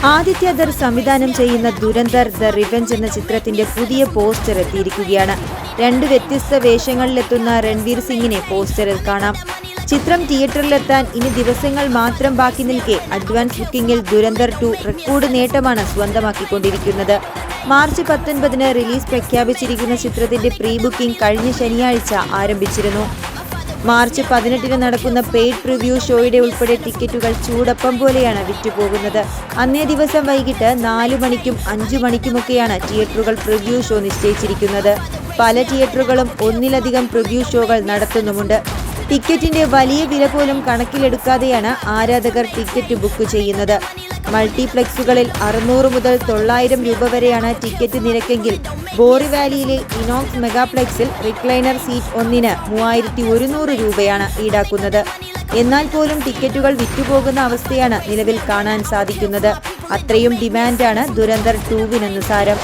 ആദിത്യദർ സംവിധാനം ചെയ്യുന്ന Dhurandhar the revenge എന്ന ചിത്രത്തിന്റെ പുതിയ പോസ്റ്റർ എത്തിയിരിക്കുകയാണ്. 2 വ്യത്യസ്ത വേഷങ്ങളിലെത്തുന്ന രൺവീർ സിംഗിനെ പോസ്റ്ററിൽ കാണാം. ചിത്രം തിയേറ്ററിലെത്താൻ ഇനി ദിവസങ്ങൾ മാത്രം ബാക്കി നിൽക്കെ അഡ്വാൻസ് ബുക്കിംഗിൽ ദുരന്തർ 2 റെക്കോർഡ് നേട്ടമാണ് സ്വന്തമാക്കിക്കൊണ്ടിരിക്കുന്നത്. മാർച്ച് 19 റിലീസ് പ്രഖ്യാപിച്ചിരിക്കുന്ന ചിത്രത്തിന്റെ പ്രീ ബുക്കിംഗ് കഴിഞ്ഞ ശനിയാഴ്ച ആരംഭിച്ചിരുന്നു. മാർച്ച് 18 നടക്കുന്ന പെയ്ഡ് പ്രിവ്യൂ ഷോയുടെ ഉൾപ്പെടെ ടിക്കറ്റുകൾ ചൂടപ്പം പോലെയാണ് വിറ്റുപോകുന്നത്. അന്നേ ദിവസം വൈകിട്ട് 4 മണിക്കും 5 മണിക്കുമൊക്കെയാണ് തിയേറ്ററുകൾ പ്രിവ്യൂ ഷോ നിശ്ചയിച്ചിരിക്കുന്നത്. പല തിയേറ്ററുകളും ഒന്നിലധികം പ്രിവ്യൂ ഷോകൾ നടത്തുന്നുമുണ്ട്. ടിക്കറ്റിന്റെ വലിയ വില പോലും കണക്കിലെടുക്കാതെയാണ് ആരാധകർ ടിക്കറ്റ് ബുക്ക് ചെയ്യുന്നത്. മൾട്ടിപ്ലക്സുകളിൽ 600 മുതൽ 900 രൂപ വരെയാണ് ടിക്കറ്റ് നിരക്കെങ്കിൽ ബോറിവാലിയിലെ ഇനോക്സ് മെഗാപ്ലെക്സിൽ റിക്ലൈനർ സീറ്റ് ഒന്നിന് 3100 രൂപയാണ് ഈടാക്കുന്നത്. എന്നാൽ പോലും ടിക്കറ്റുകൾ വിറ്റുപോകുന്ന അവസ്ഥയാണ് നിലവിൽ കാണാൻ സാധിക്കുന്നത്. അത്രയും ഡിമാൻഡാണ് ദുരന്തർ 2 സാരം.